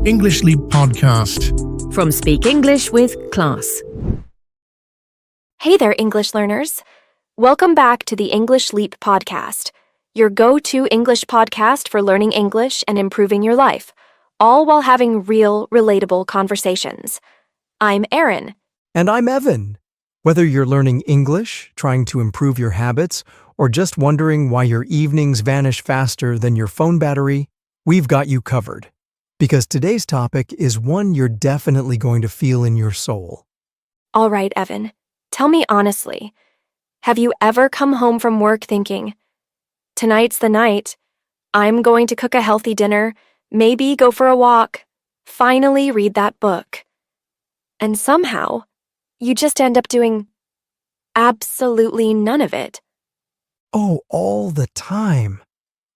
English Leap Podcast. From Speak English with Class. Hey there, English learners. Welcome back to the English Leap Podcast, your go-to English podcast for learning English and improving your life, all while having real, relatable conversations. I'm Erin. And I'm Evan. Whether you're learning English, trying to improve your habits, or just wondering why your evenings vanish faster than your phone battery, we've got you covered. Because today's topic is one you're definitely going to feel in your soul. All right, Evan, tell me honestly, have you ever come home from work thinking, tonight's the night, I'm going to cook a healthy dinner, maybe go for a walk, finally read that book. And somehow, you just end up doing absolutely none of it. Oh, all the time.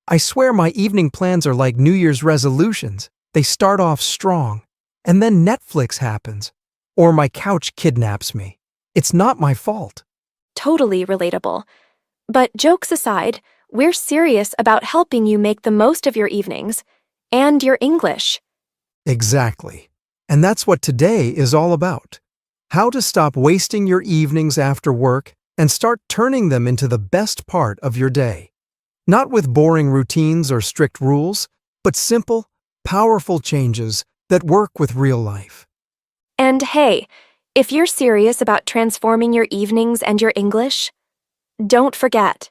I swear my evening plans are like New Year's resolutions. They start off strong, and then Netflix happens, or my couch kidnaps me. It's not my fault. Totally relatable. But jokes aside, we're serious about helping you make the most of your evenings and your English. Exactly. And that's what today is all about. How to stop wasting your evenings after work and start turning them into the best part of your day. Not with boring routines or strict rules, but simple, powerful changes that work with real life. And hey, if you're serious about transforming your evenings and your English, don't forget,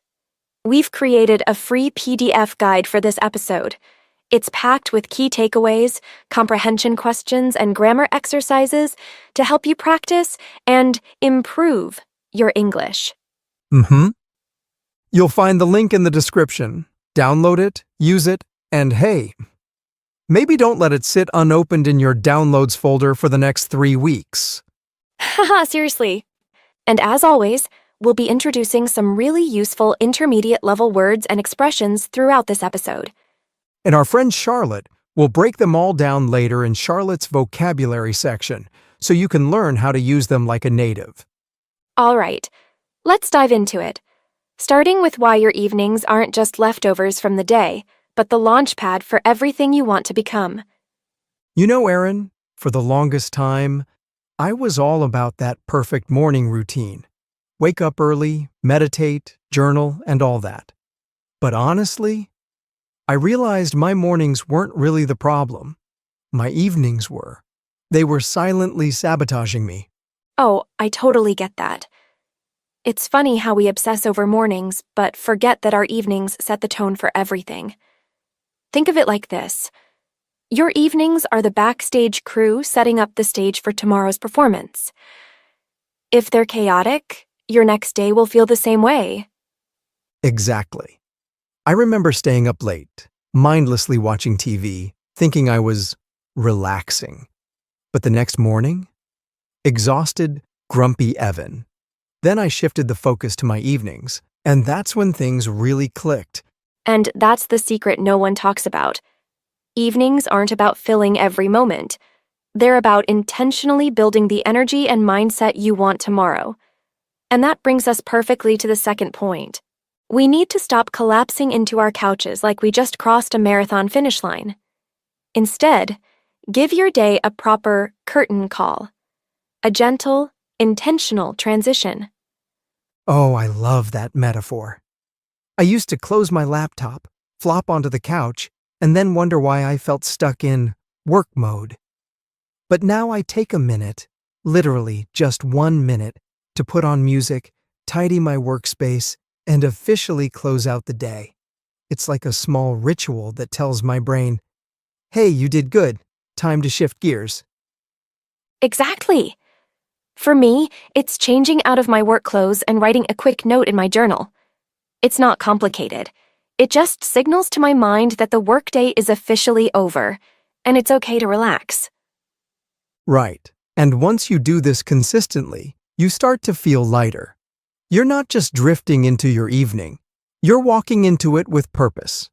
we've created a free PDF guide for this episode. It's packed with key takeaways, comprehension questions, and grammar exercises to help you practice and improve your English. You'll find the link in the description. Download it, use it, and hey, maybe don't let it sit unopened in your downloads folder for the next 3 weeks. Haha, seriously. And as always, we'll be introducing some really useful intermediate level words and expressions throughout this episode. And our friend Charlotte will break them all down later in Charlotte's vocabulary section, so you can learn how to use them like a native. All right, let's dive into it. Starting with why your evenings aren't just leftovers from the day, but the launchpad for everything you want to become. You know, Erin, for the longest time, I was all about that perfect morning routine. Wake up early, meditate, journal, and all that. But honestly, I realized my mornings weren't really the problem. My evenings were. They were silently sabotaging me. Oh, I totally get that. It's funny how we obsess over mornings, but forget that our evenings set the tone for everything. Think of it like this. Your evenings are the backstage crew setting up the stage for tomorrow's performance. If they're chaotic, your next day will feel the same way. Exactly. I remember staying up late, mindlessly watching TV, thinking I was relaxing. But the next morning, exhausted, grumpy Evan. Then I shifted the focus to my evenings, and that's when things really clicked. And that's the secret no one talks about. Evenings aren't about filling every moment. They're about intentionally building the energy and mindset you want tomorrow. And that brings us perfectly to the second point. We need to stop collapsing into our couches like we just crossed a marathon finish line. Instead, give your day a proper curtain call. A gentle, intentional transition. Oh, I love that metaphor. I used to close my laptop, flop onto the couch, and then wonder why I felt stuck in work mode. But now I take a minute, literally just 1 minute, to put on music, tidy my workspace, and officially close out the day. It's like a small ritual that tells my brain, hey, you did good, time to shift gears. Exactly. For me, it's changing out of my work clothes and writing a quick note in my journal. It's not complicated. It just signals to my mind that the workday is officially over, and it's okay to relax. Right. And once you do this consistently, you start to feel lighter. You're not just drifting into your evening. You're walking into it with purpose.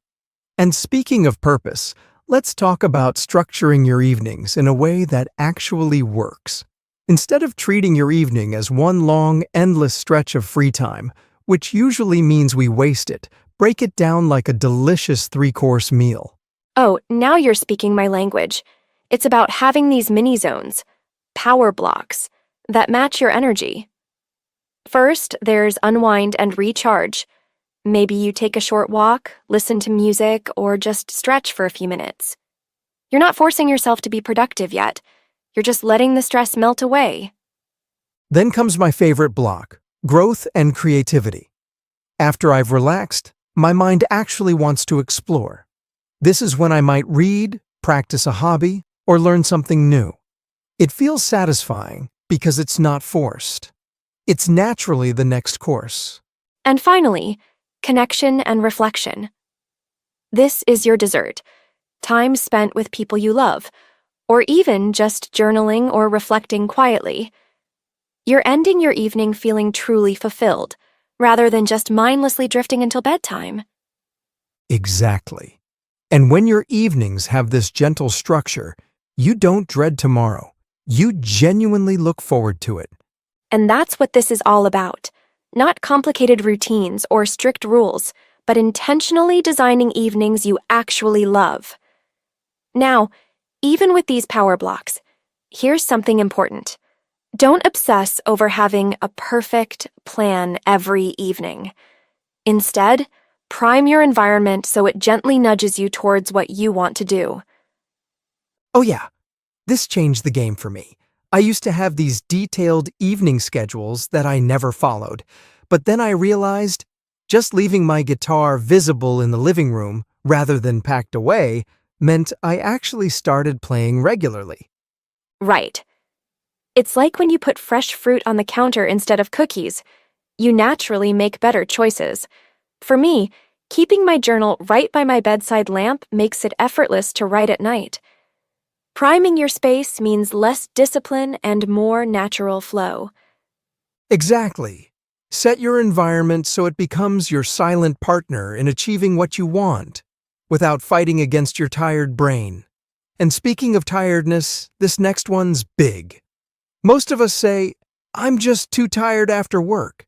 And speaking of purpose, let's talk about structuring your evenings in a way that actually works. Instead of treating your evening as one long, endless stretch of free time, which usually means we waste it, break it down like a delicious 3-course meal. Oh, now you're speaking my language. It's about having these mini zones, power blocks, that match your energy. First, there's unwind and recharge. Maybe you take a short walk, listen to music, or just stretch for a few minutes. You're not forcing yourself to be productive yet. You're just letting the stress melt away. Then comes my favorite block, growth and creativity. After I've relaxed, my mind actually wants to explore. This is when I might read, practice a hobby, or learn something new. It feels satisfying because it's not forced. It's naturally the next course. And finally, connection and reflection. This is your dessert. Time spent with people you love, or even just journaling or reflecting quietly. You're ending your evening feeling truly fulfilled, rather than just mindlessly drifting until bedtime. Exactly. And when your evenings have this gentle structure, you don't dread tomorrow. You genuinely look forward to it. And that's what this is all about. Not complicated routines or strict rules, but intentionally designing evenings you actually love. Now, even with these power blocks, here's something important. Don't obsess over having a perfect plan every evening. Instead, prime your environment so it gently nudges you towards what you want to do. Oh yeah, this changed the game for me. I used to have these detailed evening schedules that I never followed, but then I realized just leaving my guitar visible in the living room rather than packed away meant I actually started playing regularly. Right. It's like when you put fresh fruit on the counter instead of cookies. You naturally make better choices. For me, keeping my journal right by my bedside lamp makes it effortless to write at night. Priming your space means less discipline and more natural flow. Exactly. Set your environment so it becomes your silent partner in achieving what you want, without fighting against your tired brain. And speaking of tiredness, this next one's big. Most of us say, "I'm just too tired after work."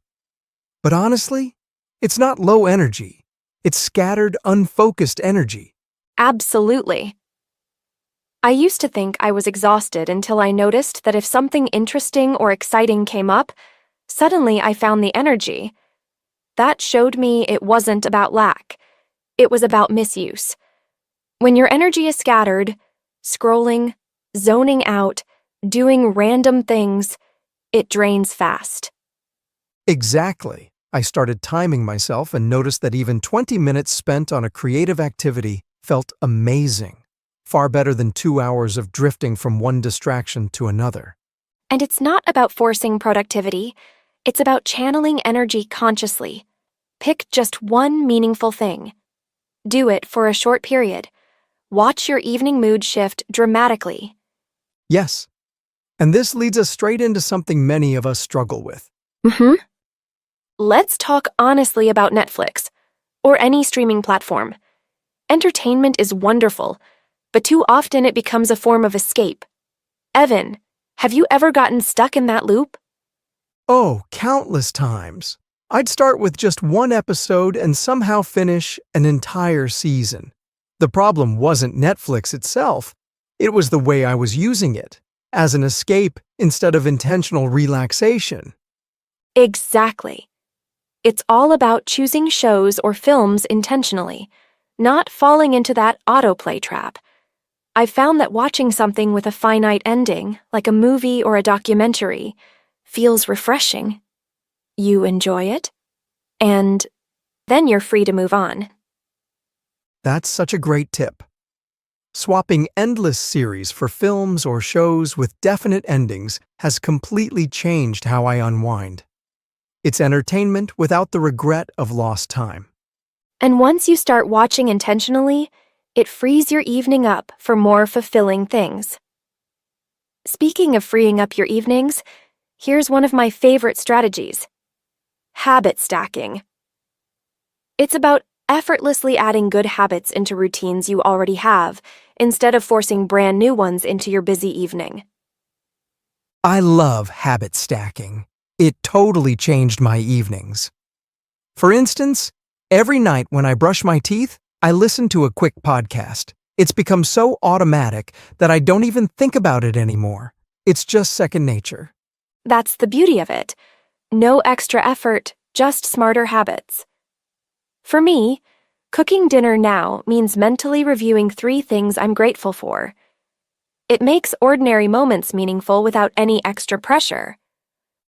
But honestly, it's not low energy. It's scattered, unfocused energy. Absolutely. I used to think I was exhausted until I noticed that if something interesting or exciting came up, suddenly I found the energy. That showed me it wasn't about lack. It was about misuse. When your energy is scattered, scrolling, zoning out, doing random things, it drains fast. Exactly. I started timing myself and noticed that even 20 minutes spent on a creative activity felt amazing. Far better than 2 hours of drifting from one distraction to another. And it's not about forcing productivity. It's about channeling energy consciously. Pick just one meaningful thing. Do it for a short period. Watch your evening mood shift dramatically. Yes. And this leads us straight into something many of us struggle with. Let's talk honestly about Netflix, or any streaming platform. Entertainment is wonderful, but too often it becomes a form of escape. Evan, have you ever gotten stuck in that loop? Oh, countless times. I'd start with just one episode and somehow finish an entire season. The problem wasn't Netflix itself. It was the way I was using it, as an escape instead of intentional relaxation. Exactly. It's all about choosing shows or films intentionally, not falling into that autoplay trap. I've found that watching something with a finite ending, like a movie or a documentary, feels refreshing. You enjoy it, and then you're free to move on. That's such a great tip. Swapping endless series for films or shows with definite endings has completely changed how I unwind. It's entertainment without the regret of lost time. And once you start watching intentionally, it frees your evening up for more fulfilling things. Speaking of freeing up your evenings, here's one of my favorite strategies: habit stacking. It's about effortlessly adding good habits into routines you already have, instead of forcing brand new ones into your busy evening. I love habit stacking. It totally changed my evenings. For instance, every night when I brush my teeth, I listen to a quick podcast. It's become so automatic that I don't even think about it anymore. It's just second nature. That's the beauty of it. No extra effort, just smarter habits. For me, cooking dinner now means mentally reviewing 3 things I'm grateful for. It makes ordinary moments meaningful without any extra pressure.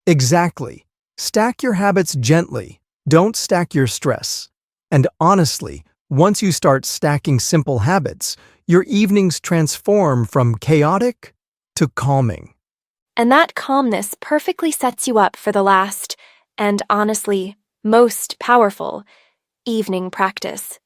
Exactly. Stack your habits gently. Don't stack your stress. And honestly, once you start stacking simple habits, your evenings transform from chaotic to calming. And that calmness perfectly sets you up for the last, and honestly, most powerful, evening practice.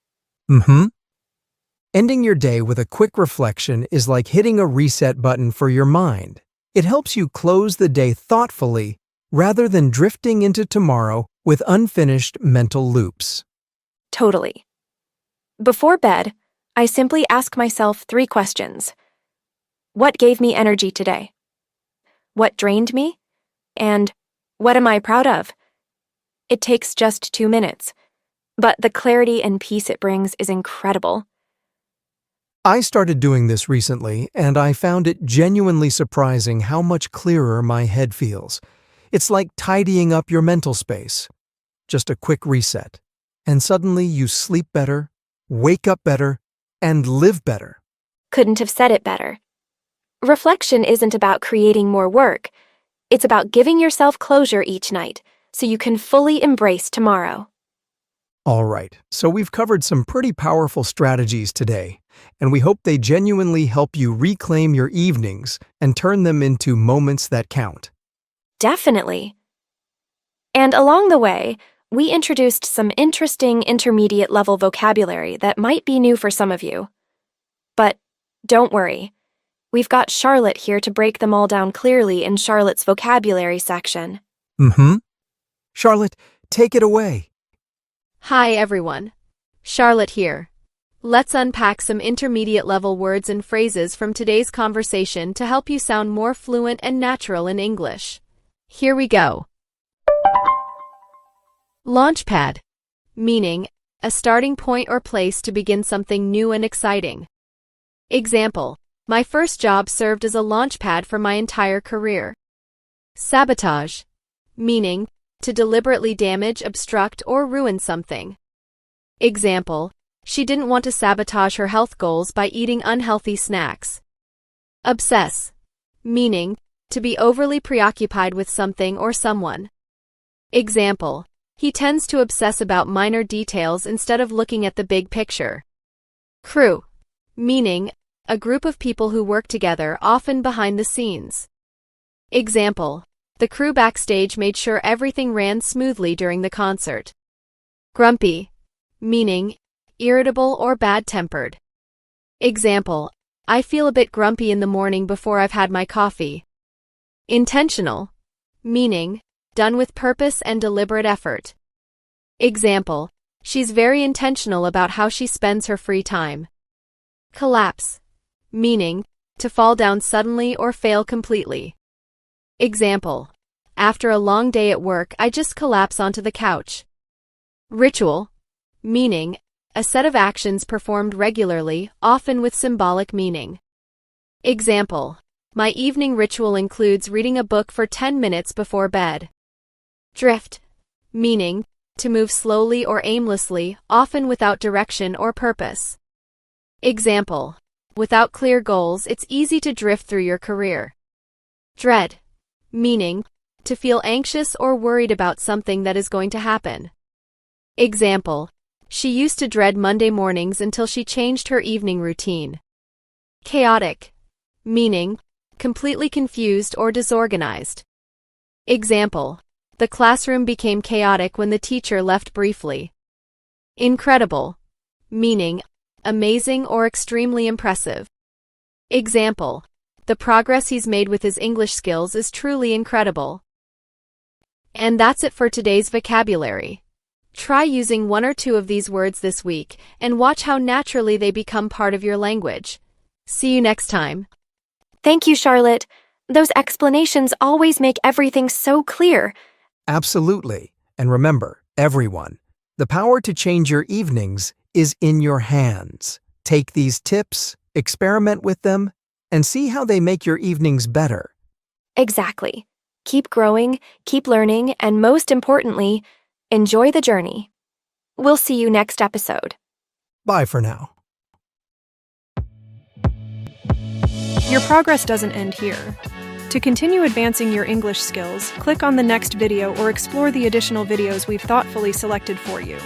Ending your day with a quick reflection is like hitting a reset button for your mind. It helps you close the day thoughtfully rather than drifting into tomorrow with unfinished mental loops. Totally. Before bed, I simply ask myself 3 questions. What gave me energy today? What drained me? And what am I proud of? It takes just 2 minutes, but the clarity and peace it brings is incredible. I started doing this recently, and I found it genuinely surprising how much clearer my head feels. It's like tidying up your mental space. Just a quick reset, and suddenly you sleep better, wake up better, and live better. Couldn't have said it better. Reflection isn't about creating more work. It's about giving yourself closure each night so you can fully embrace tomorrow. All right, so we've covered some pretty powerful strategies today, and we hope they genuinely help you reclaim your evenings and turn them into moments that count. Definitely. And along the way, we introduced some interesting intermediate level vocabulary that might be new for some of you. But don't worry. We've got Charlotte here to break them all down clearly in Charlotte's vocabulary section. Charlotte, take it away. Hi everyone. Charlotte here. Let's unpack some intermediate level words and phrases from today's conversation to help you sound more fluent and natural in English. Here we go. Launchpad, meaning a starting point or place to begin something new and exciting. Example, my first job served as a launchpad for my entire career. Sabotage, meaning to deliberately damage, obstruct, or ruin something. Example, she didn't want to sabotage her health goals by eating unhealthy snacks. Obsess, meaning to be overly preoccupied with something or someone. Example, he tends to obsess about minor details instead of looking at the big picture. Crew, meaning a group of people who work together, often behind the scenes. Example, the crew backstage made sure everything ran smoothly during the concert. Grumpy, meaning irritable or bad-tempered. Example, I feel a bit grumpy in the morning before I've had my coffee. Intentional, meaning done with purpose and deliberate effort. Example, she's very intentional about how she spends her free time. Collapse, meaning to fall down suddenly or fail completely. Example, after a long day at work, I just collapse onto the couch. Ritual, meaning a set of actions performed regularly, often with symbolic meaning. Example, my evening ritual includes reading a book for 10 minutes before bed. Drift, meaning to move slowly or aimlessly, often without direction or purpose. Example, without clear goals, it's easy to drift through your career. Dread, meaning to feel anxious or worried about something that is going to happen. Example, she used to dread Monday mornings until she changed her evening routine. Chaotic, meaning completely confused or disorganized. Example, the classroom became chaotic when the teacher left briefly. Incredible, meaning amazing or extremely impressive. Example, the progress he's made with his English skills is truly incredible. And that's it for today's vocabulary. Try using 1 or 2 of these words this week and watch how naturally they become part of your language. See you next time. Thank you, Charlotte. Those explanations always make everything so clear. Absolutely. And remember, everyone, the power to change your evenings is in your hands. Take these tips, experiment with them, and see how they make your evenings better. Exactly. Keep growing, keep learning, and most importantly, enjoy the journey. We'll see you next episode. Bye for now. Your progress doesn't end here. To continue advancing your English skills, click on the next video or explore the additional videos we've thoughtfully selected for you.